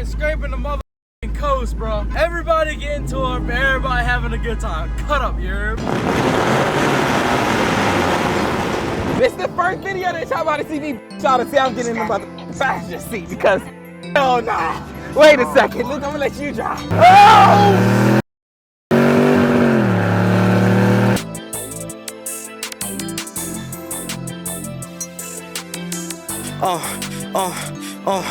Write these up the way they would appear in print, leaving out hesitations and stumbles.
scraping the motherfucking coast, bro. Everybody getting to it, everybody having a good time. Cut up, you heard? This is the first video that y'all about to see me try to see I'm getting in the passenger seat because, hell nah. Wait a second, look, I'm gonna let you drive. Oh! All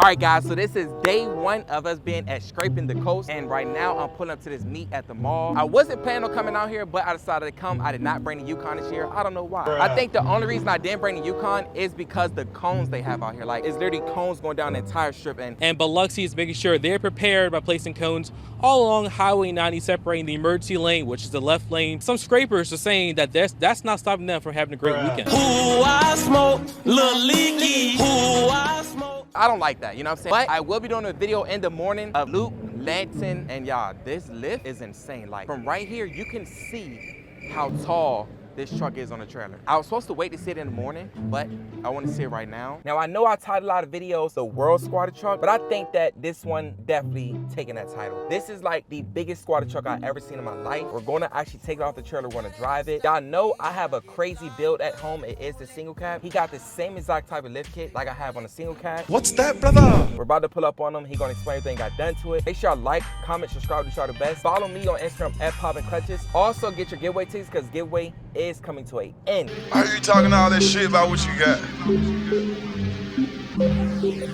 right, guys, so this is day one of us being at Scraping the Coast, and right now I'm pulling up to this meet at the mall. I wasn't planning on coming out here, but I decided to come. I did not bring the Yukon this year. I don't know why. I think the only reason I didn't bring the Yukon is because the cones they have out here. Like, it's literally cones going down the entire strip. And Biloxi is making sure they're prepared by placing cones all along Highway 90, separating the emergency lane, which is the left lane. Some scrapers are saying that that's not stopping them from having a great weekend. I smoke, Lil Leaky. I smoke. I don't like that, you know what I'm saying? But I will be doing a video in the morning of Luke, Lanton, and y'all, this lift is insane. Like, from right here, you can see how tall this truck is on the trailer. I was supposed to wait to see it in the morning, but I want to see it right now. Now, I know I titled a lot of videos, the World Squatter Truck, but I think that this one definitely taking that title. This is like the biggest squatter truck I've ever seen in my life. We're gonna actually take it off the trailer, we're gonna drive it. Y'all know I have a crazy build at home. It is the single cab. He got the same exact type of lift kit like I have on the single cab. What's that, brother? We're about to pull up on him. He gonna explain everything got done to it. Make sure y'all like, comment, subscribe to Y'all the Best. Follow me on Instagram at Poppin' Clutches. Also get your giveaway tickets because giveaway is coming to an end. How you talking all that shit about what you got?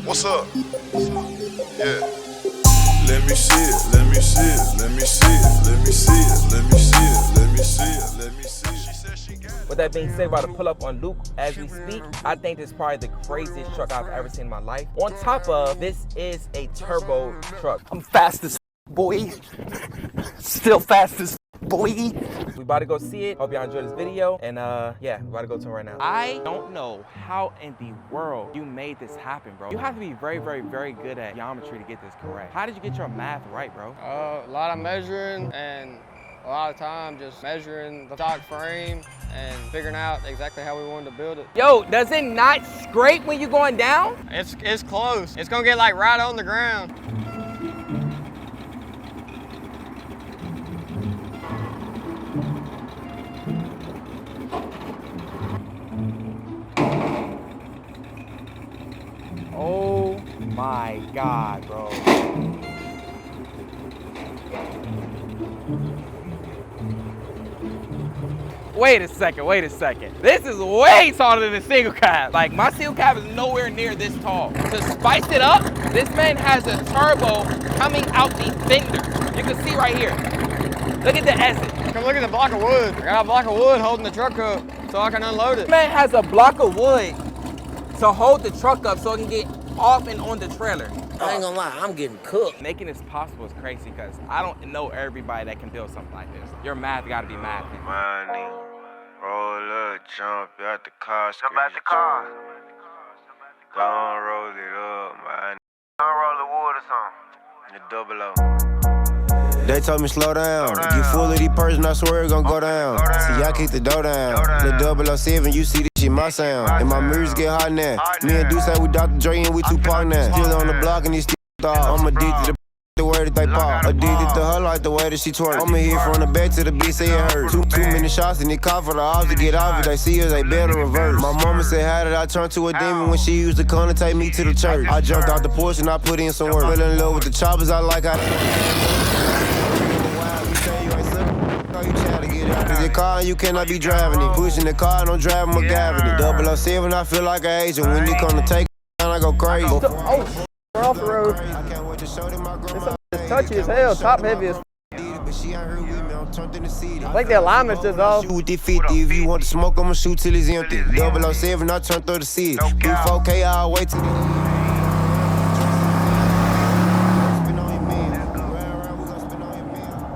What's up? Yeah. Let me see it, let me see it, let me see it, let me see it, let me see it, let me see it, let me see it. She said she got it. With that being said, we're about to pull up on Luke as we speak. I think this is probably the craziest truck I've ever seen in my life. On top of, this is a turbo truck. I'm fast as boy. Still fast as boy. We about to go see it. Hope y'all enjoy this video. And yeah, we about to go to it right now. I don't know how in the world you made this happen, bro. You have to be very, very, very good at geometry to get this correct. How did you get your math right, bro? A lot of measuring and a lot of time just measuring the stock frame and figuring out exactly how we wanted to build it. Yo, does it not scrape when you're going down? It's close. It's gonna get like right on the ground. Oh my God, bro. Wait a second. This is way taller than the single cab. Like, my single cab is nowhere near this tall. To spice it up, this man has a turbo coming out the fender. You can see right here. Look at the essence. Come look at the block of wood. I got a block of wood holding the truck up so I can unload it. This man has a block of wood to hold the truck up so it can get off and on the trailer. I ain't gonna lie, I'm getting cooked. Making this possible is crazy because I don't know everybody that can build something like this. Your math gotta be mathing. Money, roll up, jump out the car, jump out the car. Go on, roll it up, man. Go on, roll the wood or something. The double O. They told me slow down. You full of these person, I swear it gon' go down. See, I kick the dough down. The 007, you see this shit, my sound. And my mirrors get hot now. Me and Deuce say we Dr. Dre and we Tupac now. Still on the block and these dog. I'm addicted to the way that they pop. Addicted to her like the way that she twerk. I'ma hit from the back to the beat, say it hurt. Too many shots and it call for the odds to get off. If they see us, they better reverse. My mama said, how did I turn to a demon when she used to come to take me to the church? I jumped out the porch and I put in some work. Fell in love with the choppers, I like how the car, you cannot be driving it. Pushing the car, don't drive my gravity. 007, I feel like an agent. When you come to take down, I go crazy. Oh, we're off the road. It's touchy as hell, top heavy as I think the alignment's just off. Shoot the 50, if you want to smoke, I'ma shoot till it's empty. 007, I turn 36. B4K, I'll wait till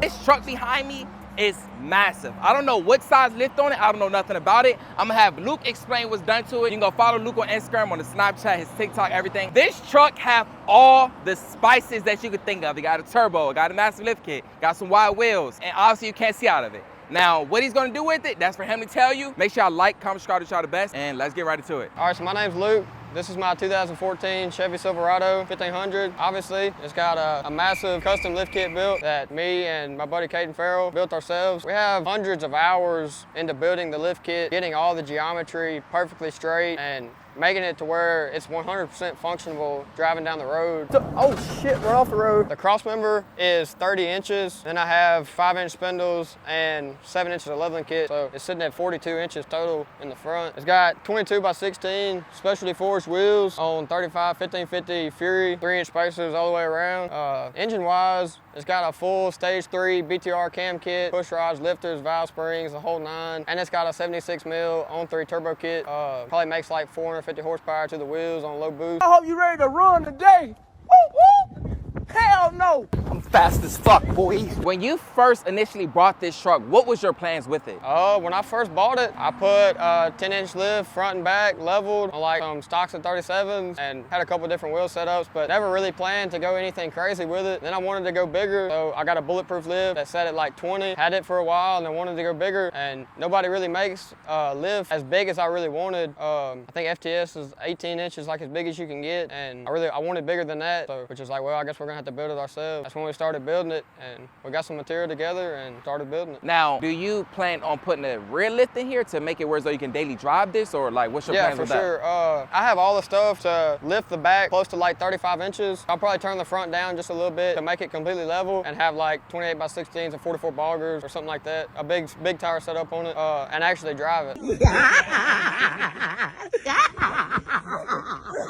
This truck behind me is massive. I don't know what size lift on it. I don't know nothing about it. I'm gonna have Luke explain what's done to it. You can go follow Luke on Instagram, on the Snapchat, his TikTok, everything. This truck have all the spices that you could think of. It got a turbo, it got a massive lift kit, got some wide wheels, and obviously you can't see out of it. Now, what he's gonna do with it, that's for him to tell you. Make sure y'all like, comment, subscribe to Y'all the Best, and let's get right into it. All right, so my name's Luke. This is my 2014 Chevy Silverado 1500. Obviously, it's got a massive custom lift kit built that me and my buddy Caden Farrell built ourselves. We have hundreds of hours into building the lift kit, getting all the geometry perfectly straight and making it to where it's 100% functional driving down the road. Oh shit, we're off the road. The cross member is 30 inches. Then I have 5-inch spindles and 7 inches of leveling kit. So it's sitting at 42 inches total in the front. It's got 22x16 specialty forged wheels on 35 1550 Fury, 3-inch spacers all the way around. Engine wise, it's got a full stage 3 BTR cam kit, push rods, lifters, valve springs, the whole 9. And it's got a 76 mil on 3 turbo kit. Probably makes like 450 horsepower to the wheels on low boost. I hope you ready to run today. Woo, woo. Hell no. I'm fast as fuck, boy. When you first initially bought this truck, what was your plans with it? When I first bought it, I put a 10-inch lift front and back, leveled on like some stocks and 37s, and had a couple different wheel setups, but never really planned to go anything crazy with it. Then I wanted to go bigger, so I got a bulletproof lift that set at like 20. Had it for a while, and then wanted to go bigger, and nobody really makes a lift as big as I really wanted. I think FTS is 18 inches, like as big as you can get, and I wanted bigger than that, so, which is like, well, I guess we're gonna have to build it ourselves. That's when we started building it, and we got some material together and started building it. Now, do you plan on putting a rear lift in here to make it where as though you can daily drive this, or like what's your plans with that? Yeah, for sure. I have all the stuff to lift the back close to like 35 inches. I'll probably turn the front down just a little bit to make it completely level and have like 28x16s and 44 boggers or something like that. A big tire set up on it and actually drive it.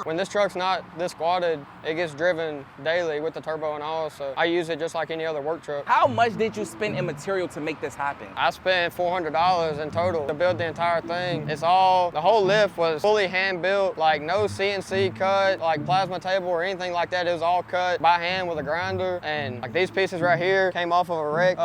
When this truck's not this squatted, it gets driven daily with the turbo and all, so I use it just like any other work truck. How much did you spend in material to make this happen? I spent $400 in total to build the entire thing. The whole lift was fully hand built, like no CNC cut, like plasma table or anything like that. It was all cut by hand with a grinder. And like these pieces right here came off of a wreck,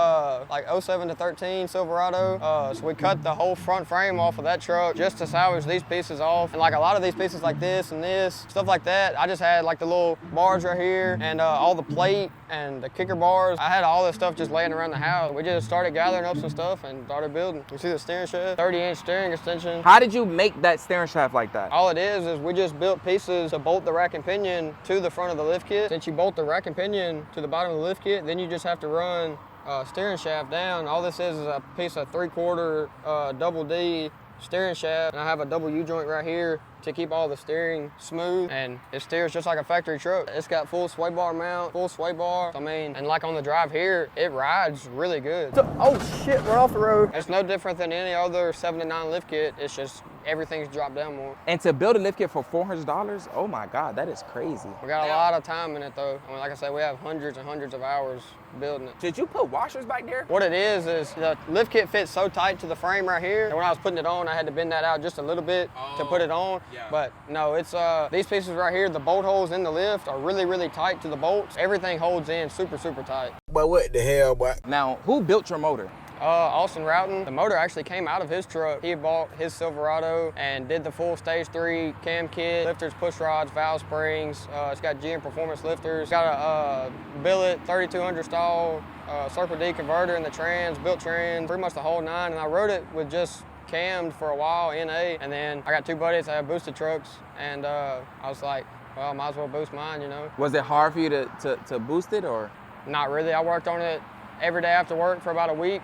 like 07 to 13 Silverado. So we cut the whole front frame off of that truck just to salvage these pieces off. And like a lot of these pieces like this and this, stuff like that, I just had like the little bars right here and all the plate and the kicker bars. I had all this stuff just laying around the house. We just started gathering up some stuff and started building. You see the steering shaft, 30-inch steering extension. How did you make that steering shaft like that? All it is we just built pieces to bolt the rack and pinion to the front of the lift kit. Since you bolt the rack and pinion to the bottom of the lift kit, then you just have to run steering shaft down. All this is a piece of 3/4 double D steering shaft, and I have a double U-joint right here to keep all the steering smooth, and it steers just like a factory truck. It's got full sway bar mount, full sway bar. I mean, and like on the drive here, it rides really good. Oh shit, we're off the road. It's no different than any other 79 lift kit. It's just everything's dropped down more. And to build a lift kit for $400, oh my God, that is crazy. We got a lot of time in it though. I mean, like I said, we have hundreds and hundreds of hours building it. Did you put washers back there? What it is the lift kit fits so tight to the frame right here, and when I was putting it on, I had to bend that out just a little bit to put it on. Yeah. But no, it's these pieces right here, the bolt holes in the lift are really, really tight to the bolts. Everything holds in super, super tight. But what the hell, boy? Now, who built your motor? Austin Routon. The motor actually came out of his truck. He bought his Silverado and did the full stage 3 cam kit, lifters, push rods, valve springs. It's got GM performance lifters. It's got a billet 3200 stall, Circle D converter in the trans, built trans, pretty much the whole 9. And I rode it with just cammed for a while, NA, and then I got 2 buddies that have boosted trucks, and I was like, well, I might as well boost mine, you know. Was it hard for you to boost it, or? Not really. I worked on it every day after work for about a week,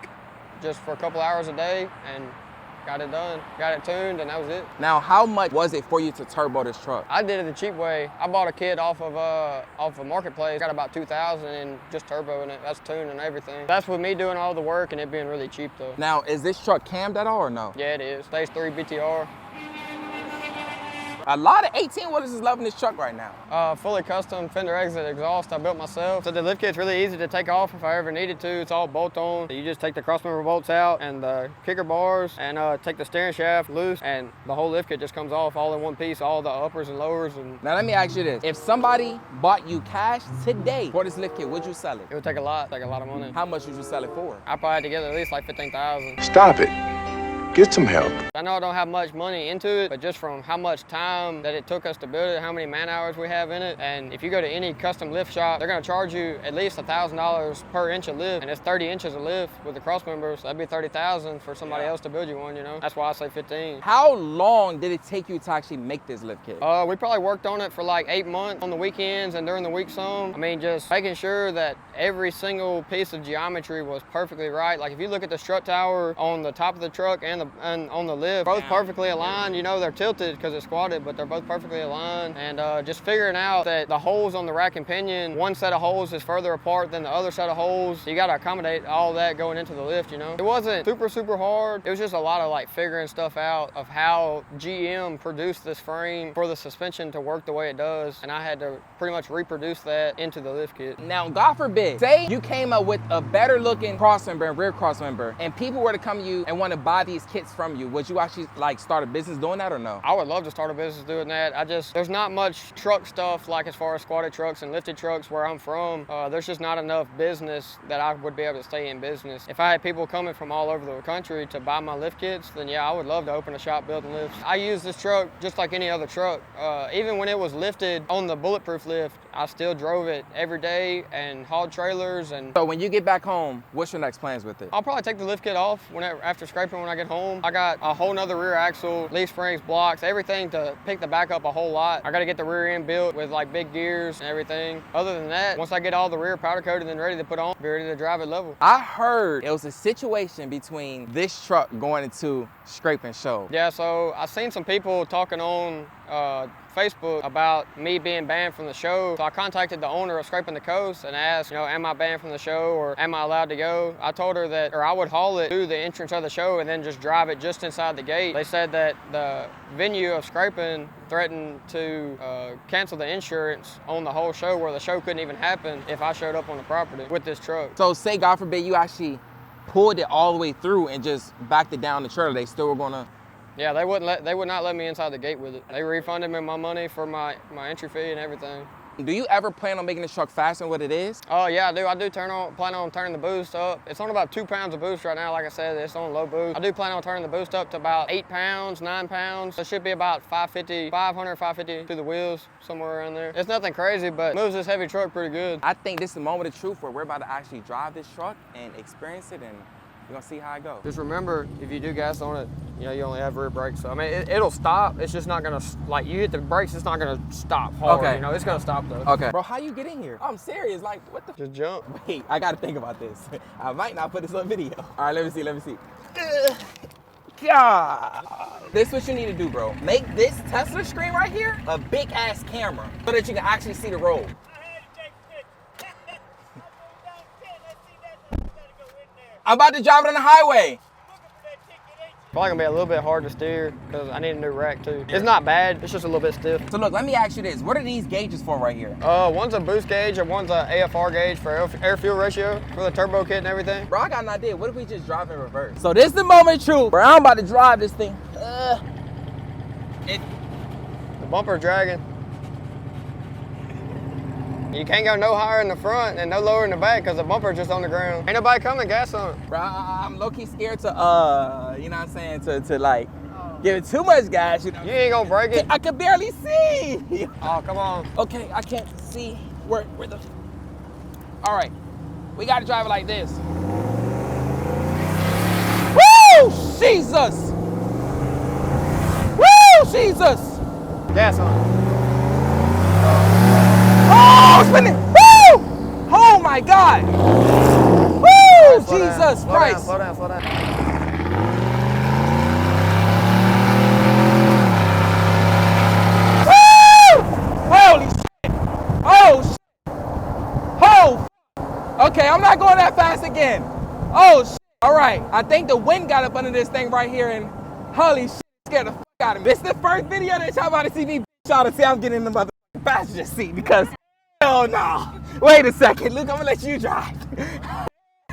just for a couple hours a day, and got it done. Got it tuned, and that was it. Now, how much was it for you to turbo this truck? I did it the cheap way. I bought a kit off of a marketplace. Got about $2,000 and just turboing it. That's tuned and everything. That's with me doing all the work and it being really cheap though. Now, is this truck cammed at all or no? Yeah, it is. Stage 3 BTR. A lot of 18-wheelers is loving this truck right now. Fully custom fender exit exhaust I built myself. So the lift kit's really easy to take off if I ever needed to. It's all bolt on. You just take the crossmember bolts out and the kicker bars and take the steering shaft loose, and the whole lift kit just comes off all in one piece, all the uppers and lowers. And now let me ask you this. If somebody bought you cash today for this lift kit, would you sell it? It would take a lot of money. How much would you sell it for? I probably had to get at least like $15,000. Stop it. Get some help. I know I don't have much money into it, but just from how much time that it took us to build it, how many man hours we have in it, and if you go to any custom lift shop, they're gonna charge you at least $1,000 per inch of lift, and it's 30 inches of lift with the cross members. So that'd be 30,000 for somebody else to build you one, you know? That's why I say 15. How long did it take you to actually make this lift kit? We probably worked on it for like 8 months on the weekends and during the week some. I mean, just making sure that every single piece of geometry was perfectly right. Like if you look at the strut tower on the top of the truck and on the lift, both perfectly aligned. You know, they're tilted because it's squatted, but they're both perfectly aligned. And just figuring out that the holes on the rack and pinion, one set of holes is further apart than the other set of holes. You got to accommodate all that going into the lift, you know? It wasn't super hard. It was just a lot of like figuring stuff out of how GM produced this frame for the suspension to work the way it does. And I had to pretty much reproduce that into the lift kit. Now, God forbid, say you came up with a better looking crossmember and rear crossmember, and people were to come to you and want to buy these kits from you, would you actually like start a business doing that or no? I would love to start a business doing that. There's not much truck stuff like as far as squatted trucks and lifted trucks where I'm from. There's just not enough business that I would be able to stay in business. If I had people coming from all over the country to buy my lift kits, then yeah, I would love to open a shop building lifts. I use this truck just like any other truck. Even when it was lifted on the bulletproof lift, I still drove it every day and hauled trailers. And so when you get back home, what's your next plans with it? I'll probably take the lift kit off after scraping when I get home. I got a whole nother rear axle, leaf springs, blocks, everything to pick the back up a whole lot. I got to get the rear end built with like big gears and everything. Other than that, once I get all the rear powder coated and ready to put on, be ready to drive it level. I heard it was a situation between this truck going into Scrape and Show. Yeah, so I've seen some people talking on Facebook about me being banned from the show. So I contacted the owner of Scraping the Coast and asked, you know, am I banned from the show or am I allowed to go? I told her that, or I would haul it to the entrance of the show and then just drive it just inside the gate. They said that the venue of Scraping threatened to cancel the insurance on the whole show, where the show couldn't even happen if I showed up on the property with this truck. So say, God forbid, you actually pulled it all the way through and just backed it down the trailer, they still were gonna? Yeah, they would not let me inside the gate with it. They refunded me my money for my entry fee and everything. Do you ever plan on making this truck faster than what it is? Oh yeah, I do. I do plan on turning the boost up. It's on about 2 pounds of boost right now. Like I said, it's on low boost. I do plan on turning the boost up to about 8 pounds, 9 pounds. It should be about 500, 550 to the wheels, somewhere around there. It's nothing crazy, but moves this heavy truck pretty good. I think this is the moment of truth where we're about to actually drive this truck and experience it, and we're gonna see how it goes. Just remember, if you do gas on it, you know, you only have rear brakes. So I mean, it'll stop. It's just not gonna, like, you hit the brakes, it's not gonna stop hard. Okay. You know, it's gonna stop though. Okay. Bro, how you get in here? I'm serious. Like, what the? Just jump. Wait, I gotta think about this. I might not put this on video. All right, let me see. God. This is what you need to do, bro. Make this Tesla screen right here a big ass camera so that you can actually see the road. I'm about to drive it on the highway. Probably gonna be a little bit hard to steer because I need a new rack too. It's not bad, it's just a little bit stiff. So look, let me ask you this. What are these gauges for right here? One's a boost gauge and one's a AFR gauge for air-fuel ratio for the turbo kit and everything. Bro, I got an idea. What if we just drive in reverse? So this is the moment of truth, bro. I'm about to drive this thing. The bumper's dragging. You can't go no higher in the front and no lower in the back because the bumper's just on the ground. Ain't nobody coming, gas on it. Bro, I'm low-key scared to, you know what I'm saying, to like, give it too much gas, you know? You ain't gonna break it. I can barely see. Oh, come on. Okay, I can't see where the, all right, we gotta drive it like this. Woo, Jesus! Woo, Jesus! Gas on it. Oh, spinning! Woo! Oh my God! Woo! Jesus Christ! Slow down. Woo! Holy shit! Oh shit! Oh! Okay, I'm not going that fast again. Oh shit! All right, I think the wind got up under this thing right here, and holy shit, scared the fuck out of me. This is the first video that y'all about to see me y'all to see I'm getting in the motherfucking passenger seat because. Oh no! Wait a second, Luke, I'm gonna let you drive.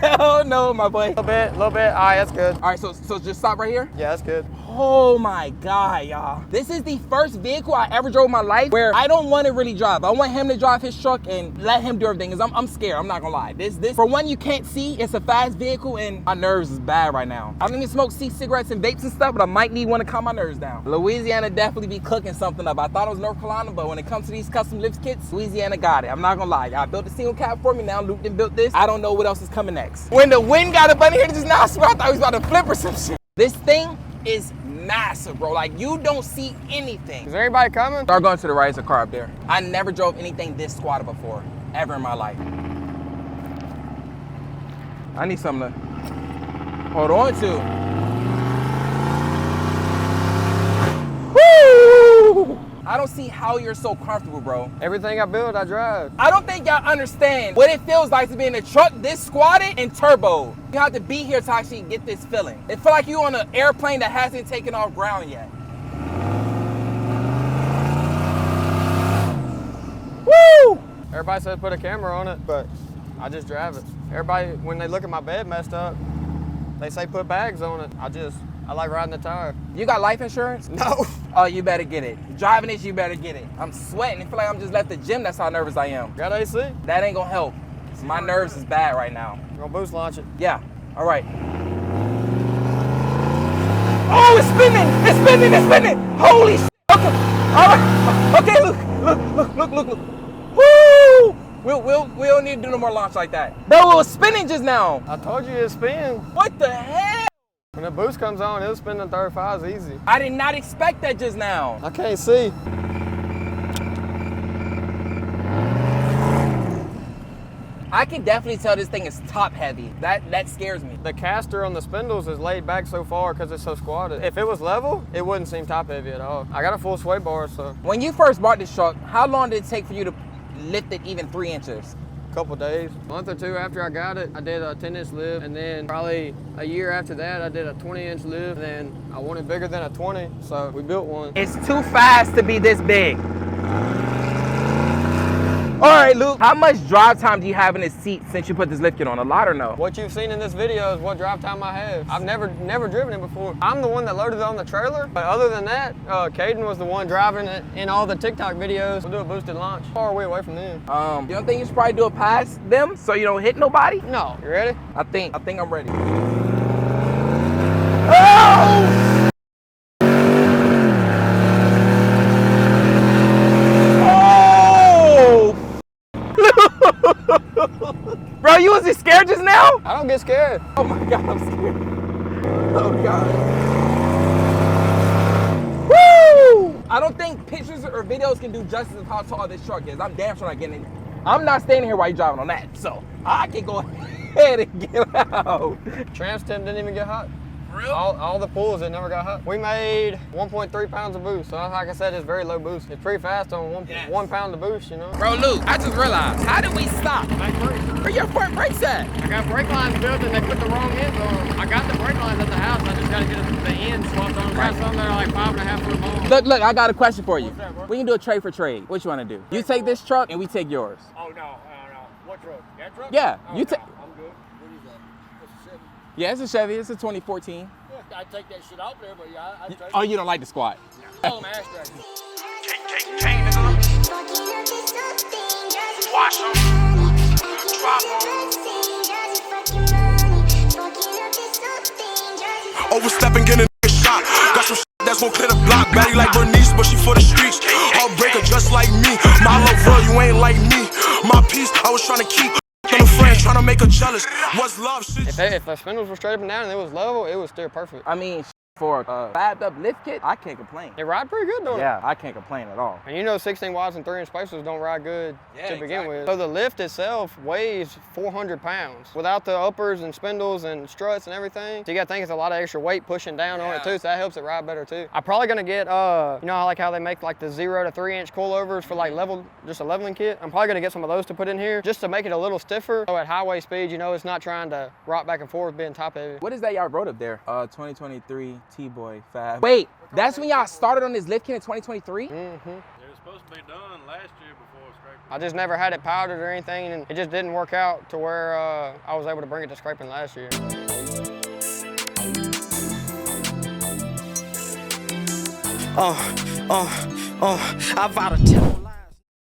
Oh no, my boy. A little bit. All right, that's good. All right, so just stop right here? Yeah, that's good. Oh my God, y'all. This is the first vehicle I ever drove in my life where I don't want to really drive. I want him to drive his truck and let him do everything, because I'm scared, I'm not gonna lie. This, for one, you can't see, it's a fast vehicle, and my nerves is bad right now. I don't even smoke cigarettes and vapes and stuff, but I might need one to calm my nerves down. Louisiana definitely be cooking something up. I thought it was North Carolina, but when it comes to these custom lift kits, Louisiana got it. I'm not gonna lie. Y'all built a single cab for me, now Luke done built this. I don't know what else is coming next. When the wind got up under here just now, I swear I thought he was about to flip or some shit. This thing is massive, bro. Like, you don't see anything. Is everybody coming? Start going to the right, there's a car up there. I never drove anything this squatted before, ever in my life. I need something to hold on to. Woo! I don't see how you're so comfortable, bro. Everything I build, I drive. I don't think y'all understand what it feels like to be in a truck this squatted and turbo. You have to be here to actually get this feeling. It feels like you're on an airplane that hasn't taken off ground yet. Woo! Everybody says put a camera on it, but I just drive it. Everybody, when they look at my bed messed up, they say put bags on it. I like riding the tire. You got life insurance? No. Oh, you better get it. Driving this, you better get it. I'm sweating. I feel like I'm just left the gym. That's how nervous I am. Got AC? That ain't gonna help. My nerves is bad right now. You gonna boost launch it? Yeah, all right. Oh, it's spinning, it's spinning, it's spinning. Holy shit, okay. All right, okay, look. Woo! We don't need to do no more launch like that. Bro, it was spinning just now. I told you it'd spin. What the hell? When the boost comes on, it'll spin to 35s easy. I did not expect that just now. I can't see. I can definitely tell this thing is top heavy. That scares me. The caster on the spindles is laid back so far because it's so squatted. If it was level, it wouldn't seem top heavy at all. I got a full sway bar, so. When you first bought this truck, how long did it take for you to lift it even 3 inches? Couple days. A month or two after I got it, I did a 10-inch lift, and then probably a year after that, I did a 20-inch lift, and then I wanted bigger than a 20, so we built one. It's too fast to be this big. All right, Luke, how much drive time do you have in this seat since you put this lift kit on? A lot or no? What you've seen in this video is what drive time I have. I've never driven it before. I'm the one that loaded it on the trailer, but other than that, Caden was the one driving it in all the TikTok videos. We'll do a boosted launch. Far away from them. You don't think you should probably do it past them so you don't hit nobody? No. You ready? I think I'm ready. Oh! Bro, you wasn't scared just now? I don't get scared. Oh my God, I'm scared. Oh God. Woo! I don't think pictures or videos can do justice of how tall this truck is. I'm damn sure not getting it. I'm not standing here while you're driving on that, so I can go ahead and get out. Trans temp didn't even get hot. Real? All the pulls, it never got hot. We made 1.3 pounds of boost. So like I said, it's very low boost. It's pretty fast on 1 pound of boost, you know? Bro, Luke, I just realized, how did we stop? Where your front brakes at? I got brake lines built and they put the wrong ends on them. I got the brake lines at the house. I just got to get the ends swapped on. Got some that are like 5.5 foot long. Look, I got a question for you. What's that, bro? We can do a trade for trade. What you want to do? You take this truck and we take yours. Oh, no. What truck? That truck? Yeah, oh, you take. I'm good. What is that? It's a Chevy. Yeah, it's a Chevy. It's a 2014. I'd take that shit out there, but yeah, I'd take Oh, you don't like the squat? Tell them ass drag. Wash 'em, drop 'em. Overstepping, get a nigga shot. Got some shit that's gon' clear the block. Batty like Bernice, but she for the streets. Heartbreaker just like me. My lover, you ain't like me. My peace, I was trying to keep. On a friend, trying to make her jealous. What's love? Shit. If the spindles were straight up and down and it was level, it was still perfect. I mean, for a fabbed up lift kit, I can't complain. It ride pretty good, don't it? Yeah, I can't complain at all. And you know 16 watts and 3-inch spacers don't ride good to begin with. So the lift itself weighs 400 pounds. Without the uppers and spindles and struts and everything, so you gotta think it's a lot of extra weight pushing down on it too, so that helps it ride better too. I'm probably gonna get, you know, I like how they make like the 0 to 3-inch coilovers for like just a leveling kit. I'm probably gonna get some of those to put in here just to make it a little stiffer. So at highway speed, you know, it's not trying to rock back and forth being top heavy. What is that y'all wrote up there? 2023 T-Boy Fab. Wait, that's when y'all started on this lift kit in 2023? Mm-hmm. It was supposed to be done last year before scraping. I just never had it powdered or anything, and it just didn't work out to where I was able to bring it to scraping last year. I vow to tell